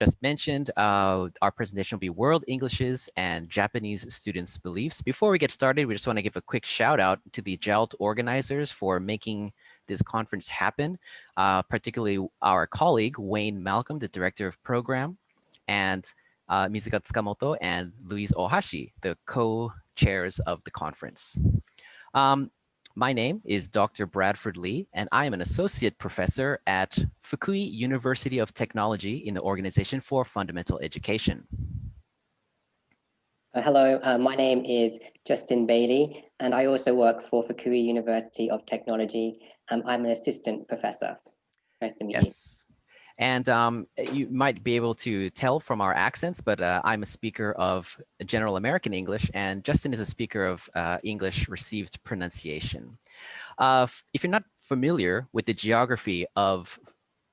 just mentioned, our presentation will be World Englishes and Japanese Students' Beliefs. Before we get started, we just want to give a quick shout out to the JALT organizers for making this conference happen, particularly our colleague, Wayne Malcolm, the Director of Program, and Mizuka Tsukamoto and Louise Ohashi, the co-chairs of the conference. My name is Dr. Bradford Lee, and I am an associate professor at Fukui University of Technology in the Organization for Fundamental Education. Hello, my name is Justin Bailey, and I also work for Fukui University of Technology. I'm an assistant professor. Nice to meet you. Yes. And you might be able to tell from our accents, but I'm a speaker of General American English, and Justin is a speaker of English Received Pronunciation. If you're not familiar with the geography of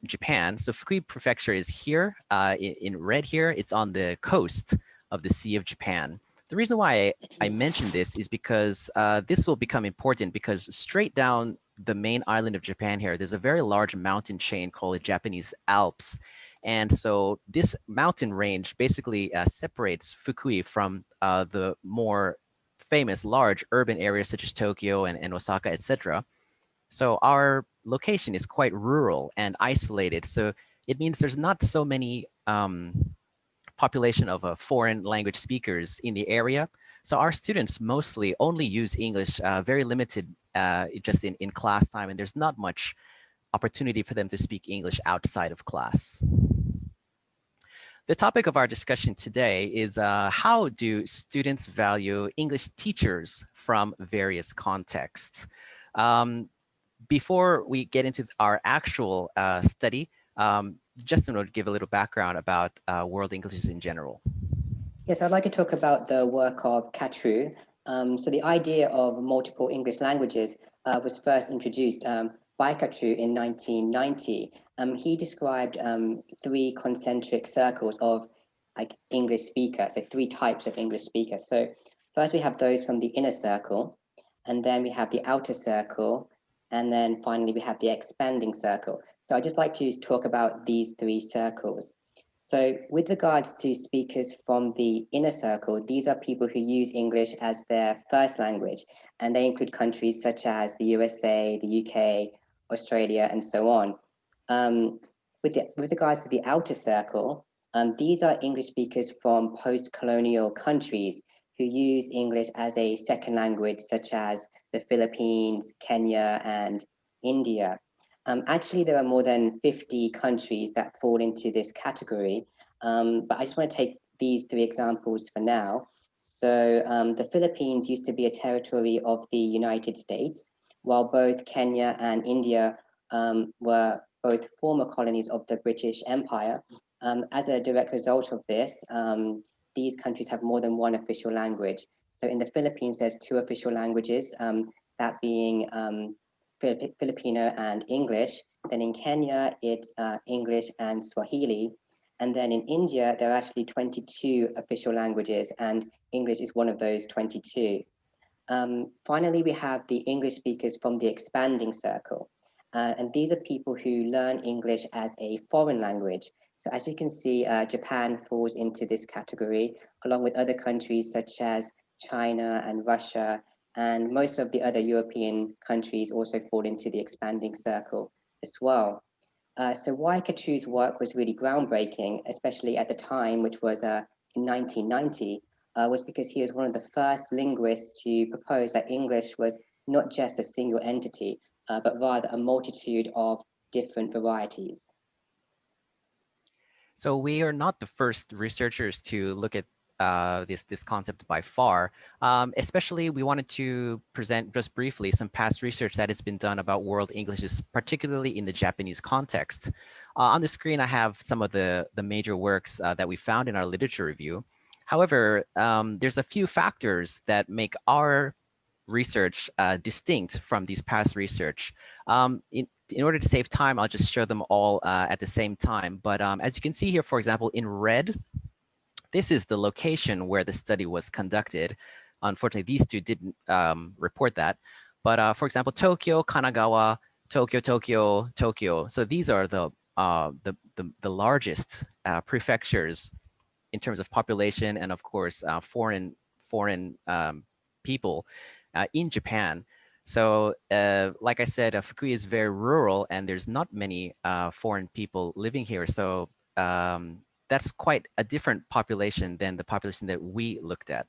Japan, so Fukui Prefecture is here in red here. It's on the coast of the Sea of Japan. The reason why I mention this is because this will become important because straight down the main island of Japan here, there's a very large mountain chain called the Japanese Alps. And so this mountain range basically separates Fukui from the more famous large urban areas such as Tokyo and Osaka, etc. So our location is quite rural and isolated. So it means there's not so many population of foreign language speakers in the area. So our students mostly only use English, very limited just in class time, and there's not much opportunity for them to speak English outside of class. The topic of our discussion today is how do students value English teachers from various contexts? Before we get into our actual study, Justin will give a little background about world Englishes in general. Yes, I'd like to talk about the work of Kachru. So the idea of multiple English languages was first introduced by Kachru in 1990. He described 3 concentric circles of like English speakers, so 3 types of English speakers. So first we have those from the inner circle, and then we have the outer circle, and then finally we have the expanding circle. So I'd just like to talk about these 3 circles. So with regards to speakers from the inner circle, these are people who use English as their first language, and they include countries such as the USA, the UK, Australia, and so on. With regards to the outer circle, these are English speakers from post-colonial countries who use English as a second language, such as the Philippines, Kenya, and India. Actually, there are more than 50 countries that fall into this category, but I just want to take these 3 examples for now. So the Philippines used to be a territory of the United States, while both Kenya and India were both former colonies of the British Empire. As a direct result of this, these countries have more than 1 official language. So in the Philippines, there's 2 official languages, that being Filipino and English. Then in Kenya, it's English and Swahili. And then in India, there are actually 22 official languages, and English is one of those 22. Finally, we have the English speakers from the expanding circle. And these are people who learn English as a foreign language. So as you can see, Japan falls into this category, along with other countries such as China and Russia, and most of the other European countries also fall into the expanding circle as well. So why Kachru's work was really groundbreaking, especially at the time, which was in 1990, was because he was one of the first linguists to propose that English was not just a single entity, but rather a multitude of different varieties. So we are not the first researchers to look at this concept by far. Especially, we wanted to present just briefly some past research that has been done about world Englishes, particularly in the Japanese context. On the screen, I have some of the major works that we found in our literature review. However, there's a few factors that make our research distinct from these past research. In order to save time, I'll just show them all at the same time. But as you can see here, for example, in red, this is the location where the study was conducted. Unfortunately, these 2 didn't report that. But for example, Tokyo, Kanagawa, Tokyo, Tokyo, Tokyo. So these are the the largest prefectures in terms of population and of course foreign people in Japan. So like I said, Fukui is very rural and there's not many foreign people living here. So that's quite a different population than the population that we looked at.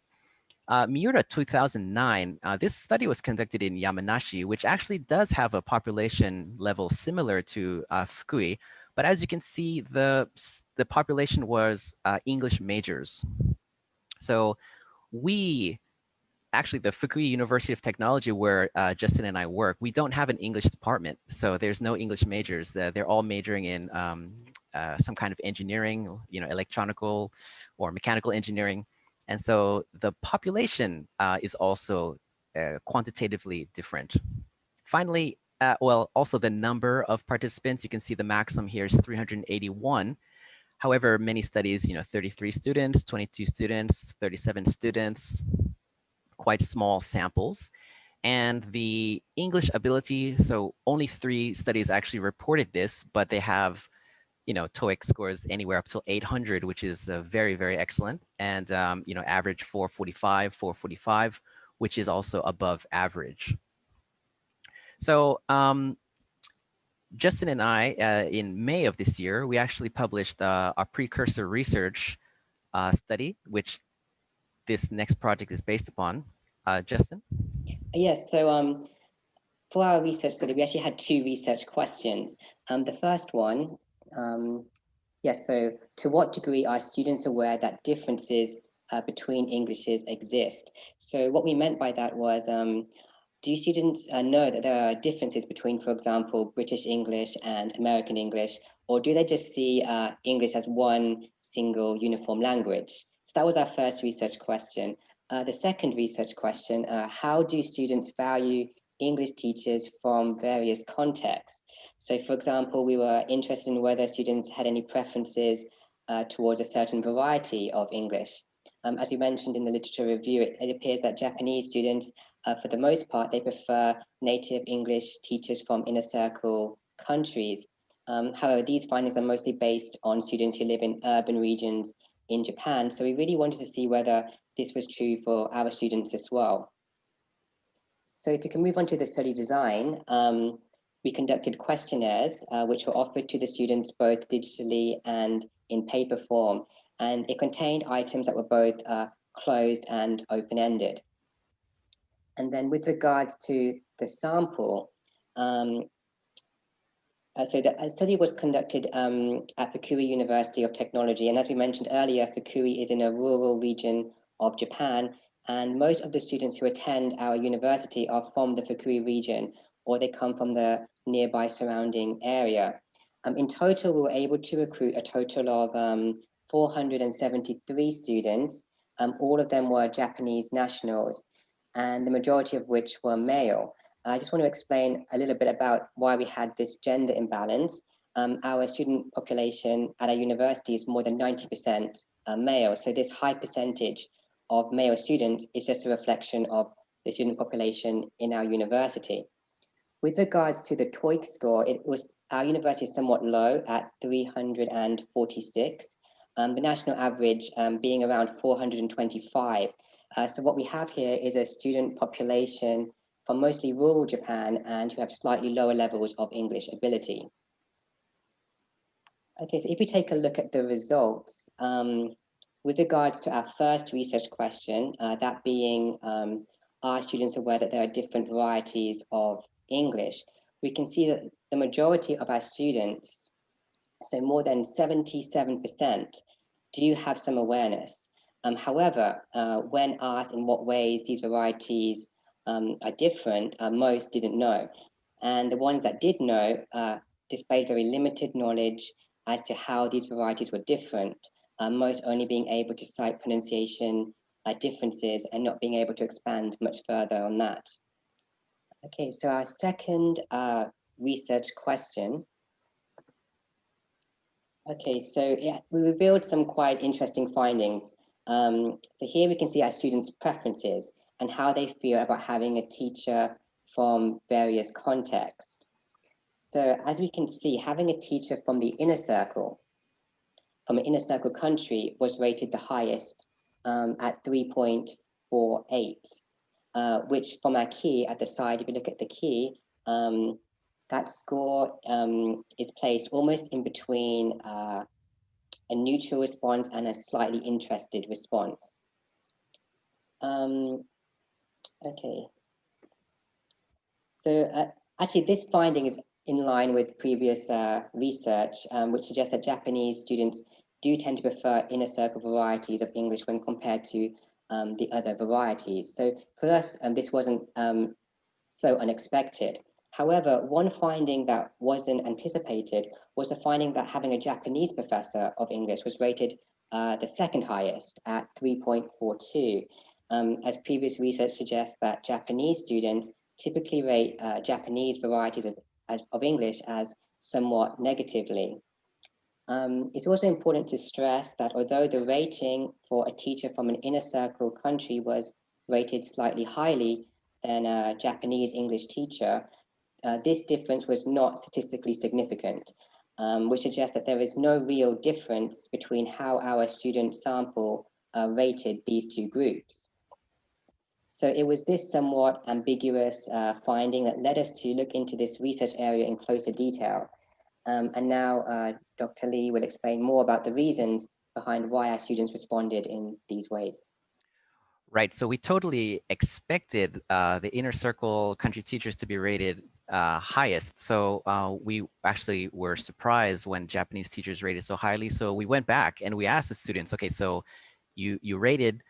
Miura 2009, this study was conducted in Yamanashi, which actually does have a population level similar to Fukui. But as you can see, the population was English majors. So we, actually the Fukui University of Technology where Justin and I work, we don't have an English department. So there's no English majors. They're all majoring in some kind of engineering, electronical or mechanical engineering. And so the population is also quantitatively different. Finally, well, also the number of participants, you can see the maximum here is 381. However, many studies, 33 students, 22 students, 37 students, quite small samples. And the English ability, so only 3 studies actually reported this, but they have TOEIC scores anywhere up to 800, which is very, very excellent. And, average 445, which is also above average. So Justin and I, in May of this year, we actually published a precursor research study, which this next project is based upon. Justin? Yes, so for our research study, we actually had 2 research questions. The first one, yes, so to what degree are students aware that differences between Englishes exist? So what we meant by that was, do students know that there are differences between, for example, British English and American English, or do they just see English as one single uniform language? So that was our first research question. The second research question, how do students value English teachers from various contexts? So for example, we were interested in whether students had any preferences towards a certain variety of English. As you mentioned in the literature review, it appears that Japanese students, for the most part, they prefer native English teachers from inner circle countries. However, these findings are mostly based on students who live in urban regions in Japan. So we really wanted to see whether this was true for our students as well. So if you can move on to the study design, we conducted questionnaires, which were offered to the students both digitally and in paper form. And it contained items that were both closed and open-ended. And then with regards to the sample, so the study was conducted at Fukui University of Technology. And as we mentioned earlier, Fukui is in a rural region of Japan. And most of the students who attend our university are from the Fukui region, or they come from the nearby surrounding area. In total, we were able to recruit a total of 473 students. All of them were Japanese nationals, and the majority of which were male. I just want to explain a little bit about why we had this gender imbalance. Our student population at our university is more than 90% male. So this high percentage of male students is just a reflection of the student population in our university. With regards to the TOEIC score, our university is somewhat low at 346. The national average being around 425. So what we have here is a student population from mostly rural Japan and who have slightly lower levels of English ability. Okay, so if we take a look at the results, with regards to our first research question, that being, are students aware that there are different varieties of English? We can see that the majority of our students, so more than 77%, do have some awareness. However, when asked in what ways these varieties are different, most didn't know. And the ones that did know displayed very limited knowledge as to how these varieties were different, most only being able to cite pronunciation differences and not being able to expand much further on that. Okay, so our second research question. Okay, so yeah, we revealed some quite interesting findings. So here we can see our students' preferences and how they feel about having a teacher from various contexts. So as we can see, having a teacher from the inner circle, from an inner circle country, was rated the highest at 3.48, which from our key at the side, if you look at the key, that score is placed almost in between a neutral response and a slightly interested response. Okay. So actually, this finding is in line with previous research, which suggests that Japanese students do tend to prefer inner circle varieties of English when compared to the other varieties. So for us, this wasn't so unexpected. However, one finding that wasn't anticipated was the finding that having a Japanese professor of English was rated the second highest at 3.42. As previous research suggests that Japanese students typically rate Japanese varieties of English as somewhat negatively. It's also important to stress that although the rating for a teacher from an inner circle country was rated slightly highly than a Japanese English teacher, this difference was not statistically significant, which suggests that there is no real difference between how our student sample rated these two groups. So it was this somewhat ambiguous finding that led us to look into this research area in closer detail. And now Dr. Lee will explain more about the reasons behind why our students responded in these ways. Right. So we totally expected the inner circle country teachers to be rated highest. So we actually were surprised when Japanese teachers rated so highly. So we went back and we asked the students, okay, so you rated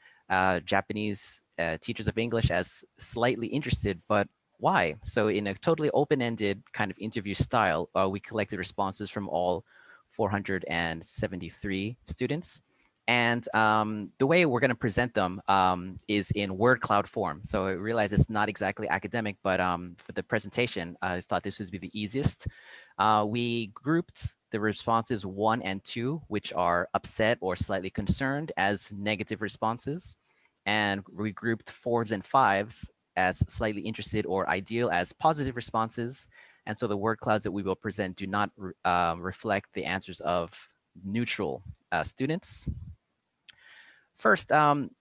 Japanese teachers of English as slightly interested, but why? So in a totally open-ended kind of interview style, we collected responses from all 473 students. And the way we're going to present them is in word cloud form. So I realize it's not exactly academic, but for the presentation, I thought this would be the easiest. We grouped the responses 1 and 2, which are upset or slightly concerned, as negative responses. And we grouped 4s and 5s as slightly interested or ideal as positive responses. And so the word clouds that we will present do not reflect the answers of neutral students. First,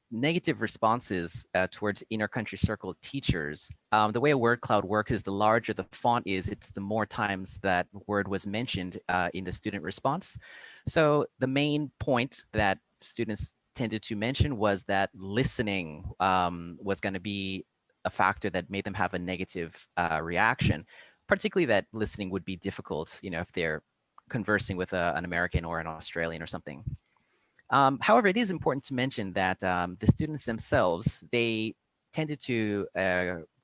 negative responses towards inner country circle teachers. The way a word cloud works is the larger the font is, it's the more times that word was mentioned in the student response. So the main point that students tended to mention was that listening was going to be a factor that made them have a negative reaction, particularly that listening would be difficult, you know, if they're conversing with an American or an Australian or something. However, it is important to mention that the students themselves, they tended to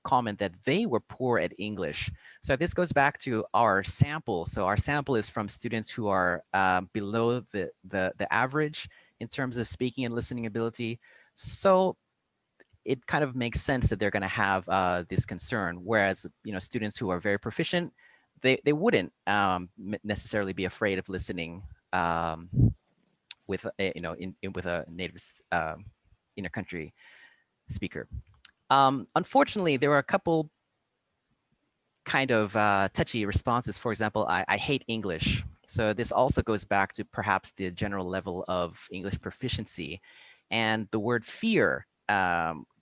comment that they were poor at English. So this goes back to our sample. So our sample is from students who are below the average in terms of speaking and listening ability. So it kind of makes sense that they're going to have this concern. Whereas, you know, students who are very proficient, they wouldn't necessarily be afraid of listening with you know with a native inner country speaker. Unfortunately, there were a couple kind of touchy responses. For example, I hate English. So this also goes back to perhaps the general level of English proficiency, and the word fear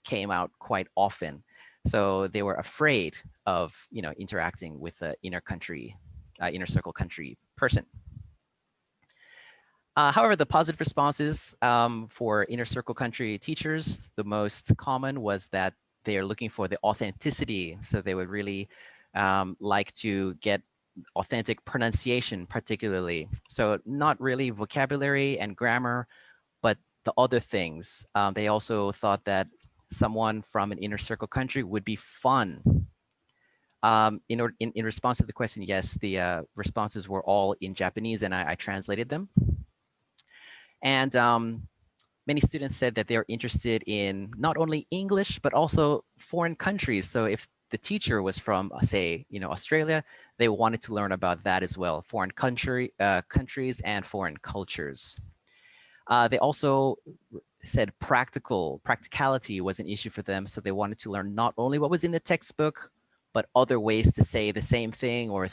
came out quite often. So they were afraid of, you know, interacting with the inner circle country person. However, the positive responses for inner circle country teachers, the most common was that they are looking for the authenticity. So they would really like to get authentic pronunciation, particularly. So not really vocabulary and grammar, but the other things. They also thought that someone from an inner circle country would be fun. In response to the question, yes, the responses were all in Japanese, and I translated them. And many students said that they're interested in not only English, but also foreign countries. So if the teacher was from, say, you know, Australia, they wanted to learn about that as well, foreign countries and foreign cultures. They also said practicality was an issue for them. So they wanted to learn not only what was in the textbook, but other ways to say the same thing or,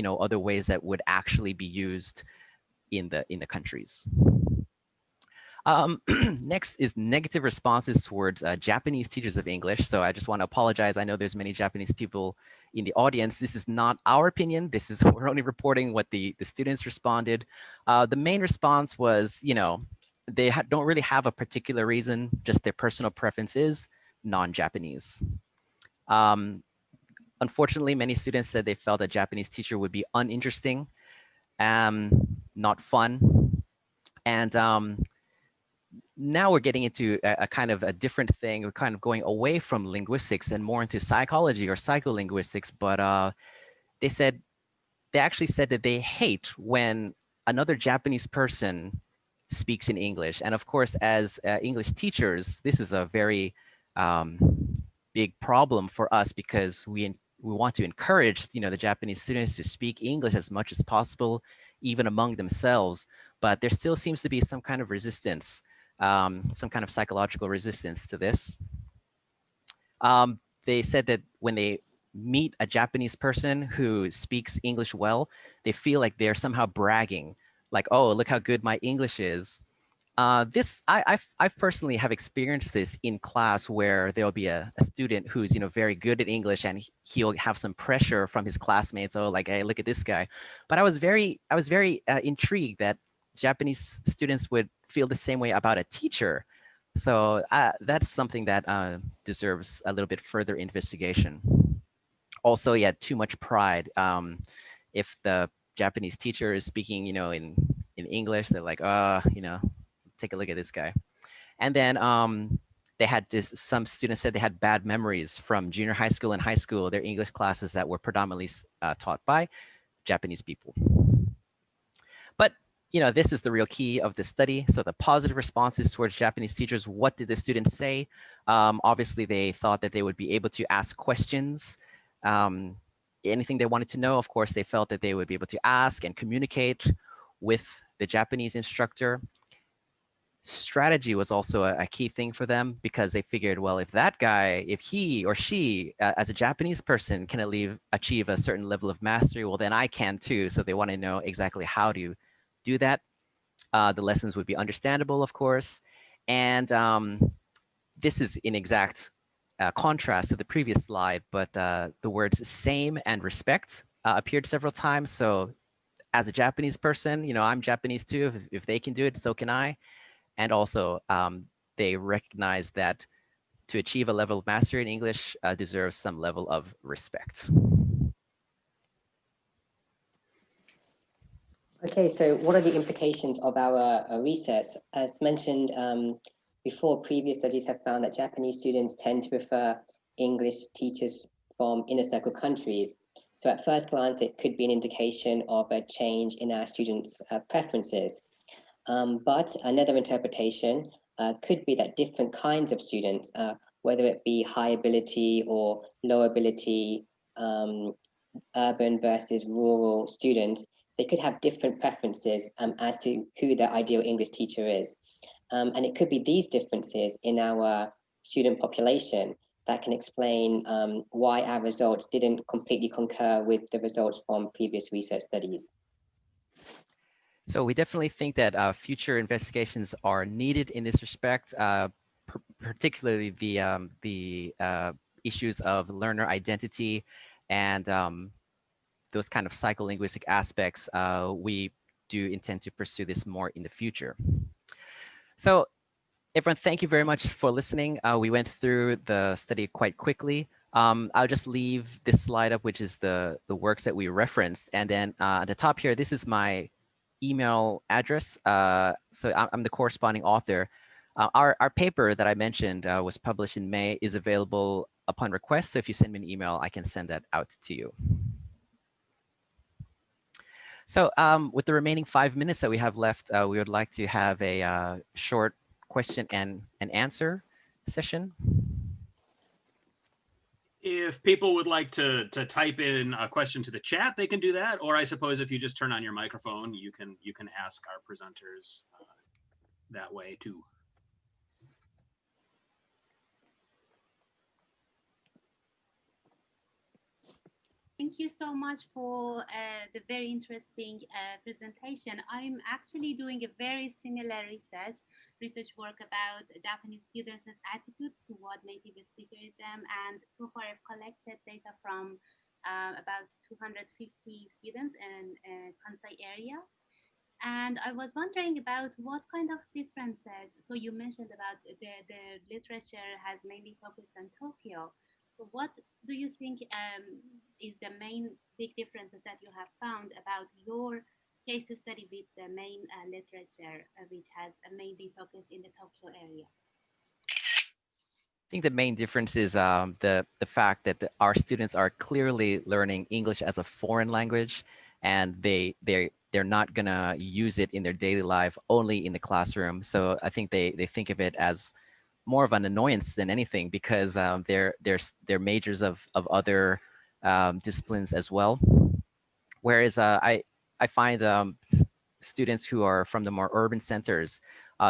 other ways that would actually be used in the countries. Next is negative responses towards Japanese teachers of English. So I just want to apologize. I know there's many Japanese people in the audience. This is not our opinion. This is we're only reporting what the students responded. The main response was, they don't really have a particular reason, just their personal preference is non-Japanese. Unfortunately, many students said they felt a Japanese teacher would be uninteresting, not fun. And now we're getting into a kind of a different thing. We're kind of going away from linguistics and more into psychology or psycholinguistics. But they actually said that they hate when another Japanese person speaks in English. And of course, as English teachers, this is a very big problem for us because we want to encourage the Japanese students to speak English as much as possible, even among themselves. But there still seems to be some kind of resistance, some kind of psychological resistance to this. They said that when they meet a Japanese person who speaks English well, they feel like they're somehow bragging, like, oh, look how good my English is. I've personally have experienced this in class where there'll be a student who's very good at English and he'll have some pressure from his classmates. Oh, like, hey, look at this guy. But I was very intrigued that Japanese students would feel the same way about a teacher. So that's something that deserves a little bit further investigation. Also, yeah, too much pride. If the Japanese teacher is speaking, in English, they're like, take a look at this guy. And then they had some students said they had bad memories from junior high school and high school, their English classes that were predominantly taught by Japanese people. But this is the real key of the study. So the positive responses towards Japanese teachers, what did the students say? Obviously, they thought that they would be able to ask questions. Anything they wanted to know, of course, they felt that they would be able to ask and communicate with the Japanese instructor. Strategy was also a key thing for them because they figured, well, if that guy, if he or she, as a Japanese person, can achieve a certain level of mastery, well, then I can too. So they want to know exactly how to do that. The lessons would be understandable, of course. And this is in exact contrast to the previous slide, but the words same and respect appeared several times. So as a Japanese person, I'm Japanese too. If they can do it, so can I. And also, they recognize that to achieve a level of mastery in English deserves some level of respect. Okay, so what are the implications of our research? As mentioned before, previous studies have found that Japanese students tend to prefer English teachers from inner circle countries. So at first glance, it could be an indication of a change in our students' preferences. But another interpretation could be that different kinds of students, whether it be high ability or low ability, urban versus rural students, they could have different preferences as to who their ideal English teacher is. And it could be these differences in our student population that can explain why our results didn't completely concur with the results from previous research studies. So we definitely think that future investigations are needed in this respect, particularly the issues of learner identity and those kind of psycholinguistic aspects. We do intend to pursue this more in the future. So everyone, thank you very much for listening. We went through the study quite quickly. I'll just leave this slide up, which is the works that we referenced. And then at the top here, this is my email address. So I'm the corresponding author. Our paper that I mentioned was published in May, is available upon request. So if you send me an email, I can send that out to you. So with the remaining 5 minutes that we have left, we would like to have a short question and answer session. If people would like to type in a question to the chat, they can do that. Or I suppose if you just turn on your microphone, you can ask our presenters that way too. Thank thank you so much for the very interesting presentation. I'm actually doing a very similar research work about Japanese students' attitudes toward native speakerism. And so far I've collected data from about 250 students in Kansai area. And I was wondering about what kind of differences. So you mentioned about the literature has mainly focused on Tokyo. So what do you think is the main big differences that you have found about your case study with the main literature, which has mainly focused in the Tokyo area? I think the main difference is the fact that our students are clearly learning English as a foreign language, and they're not gonna use it in their daily life, only in the classroom. So I think they think of it as more of an annoyance than anything, because they're majors of other disciplines as well. Whereas I find students who are from the more urban centers,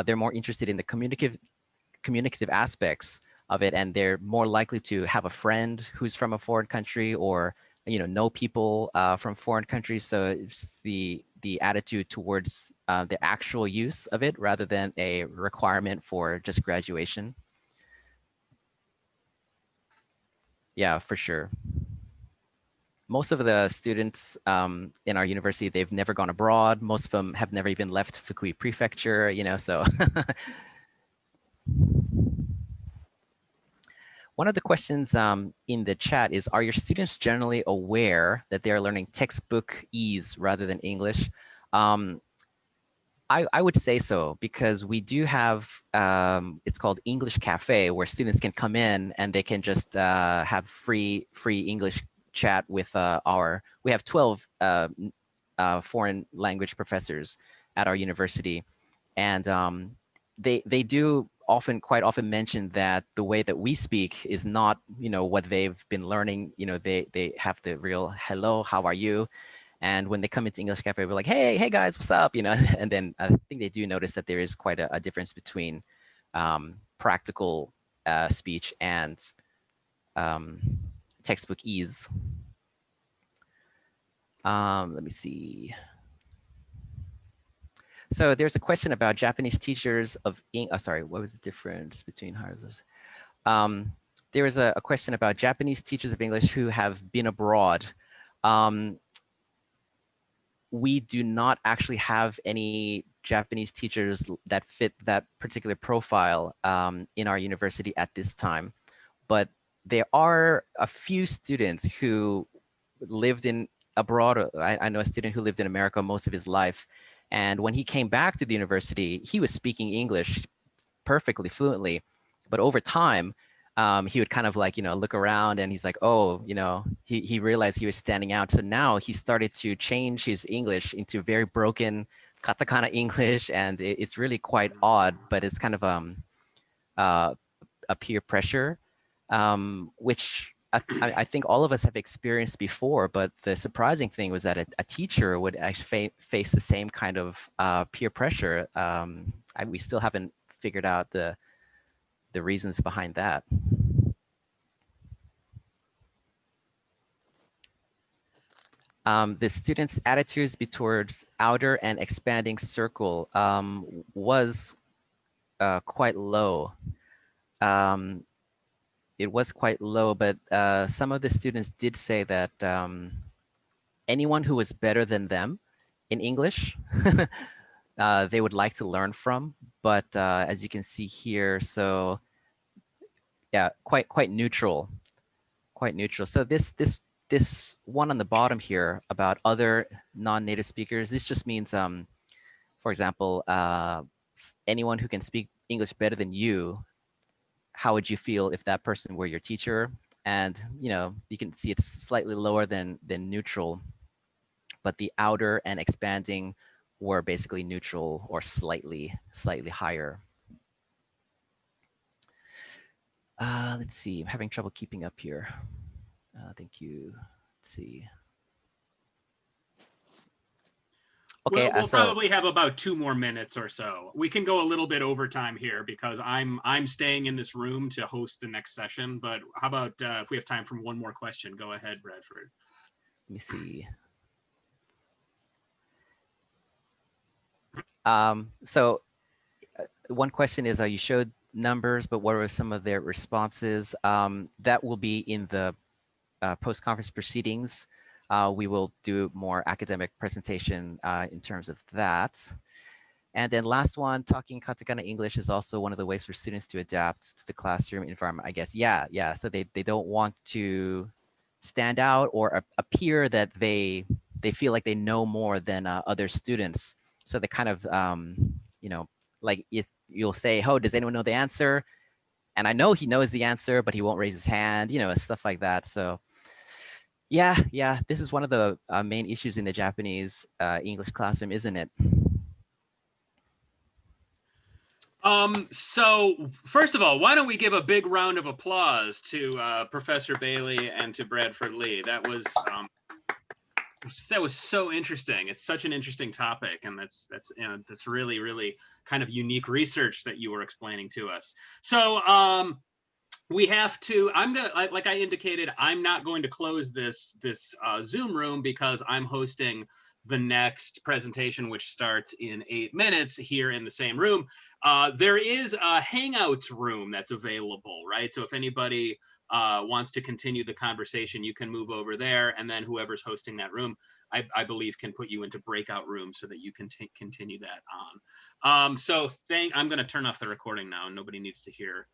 they're more interested in the communicative aspects of it, and they're more likely to have a friend who's from a foreign country, or know people from foreign countries. So it's the attitude towards the actual use of it rather than a requirement for just graduation. Yeah, for sure. Most of the students in our university, they've never gone abroad. Most of them have never even left Fukui prefecture, so. One of the questions in the chat is, are your students generally aware that they are learning textbook ease rather than English? I would say so, because we do have, it's called English Cafe, where students can come in and they can just have free English chat with we have 12 foreign language professors at our university. And they do quite often mention that the way that we speak is not, what they've been learning. They have the real hello, how are you? And when they come into English Cafe, we're like, hey guys, what's up? And then I think they do notice that there is quite a difference between practical speech and textbook ease. Let me see. So there's a question about Japanese teachers of sorry, what was the difference between hires? There was a question about Japanese teachers of English who have been abroad. We do not actually have any Japanese teachers that fit that particular profile in our university at this time. But there are a few students who lived abroad. I know a student who lived in America most of his life. And when he came back to the university, he was speaking English perfectly fluently. But over time, he would kind of look around, and he's like, oh, he realized he was standing out. So now he started to change his English into very broken katakana English. And it's really quite odd, but it's kind of a peer pressure, which I think all of us have experienced before. But the surprising thing was that a teacher would actually face the same kind of peer pressure. We still haven't figured out the reasons behind that. The students' attitudes towards outer and expanding circle was quite low. It was quite low, but some of the students did say that anyone who was better than them in English, they would like to learn from. But as you can see here, so yeah, quite neutral, quite neutral. So this one on the bottom here about other non-native speakers, this just means, for example, anyone who can speak English better than you, how would you feel if that person were your teacher? And you can see it's slightly lower than neutral, but the outer and expanding were basically neutral or slightly higher. Let's see, I'm having trouble keeping up here. Thank you. Let's see. Okay, we'll so probably have about 2 more minutes or so. We can go a little bit over time here because I'm staying in this room to host the next session. But how about if we have time for one more question? Go ahead, Bradford. Let me see. So one question is, you showed numbers, but what were some of their responses? That will be in the post-conference proceedings. We will do more academic presentation in terms of that. And then last one, talking katakana English is also one of the ways for students to adapt to the classroom environment, I guess. Yeah. So they don't want to stand out or appear that they feel like they know more than other students. So they kind of, you know, like you'll say, oh, does anyone know the answer? And I know he knows the answer, but he won't raise his hand, you know, stuff like that. So yeah, this is one of the main issues in the Japanese English classroom, isn't it? So first of all, why don't we give a big round of applause to Professor Bailey and to Bradford Lee. That was so interesting. It's such an interesting topic, and that's really, really kind of unique research that you were explaining to us. So we have to, like I indicated, I'm not going to close this Zoom room because I'm hosting the next presentation, which starts in 8 minutes here in the same room. There is a Hangouts room that's available, right? So if anybody wants to continue the conversation, you can move over there, and then whoever's hosting that room, I believe, can put you into breakout rooms so that you can continue that on. I'm going to turn off the recording now, and nobody needs to hear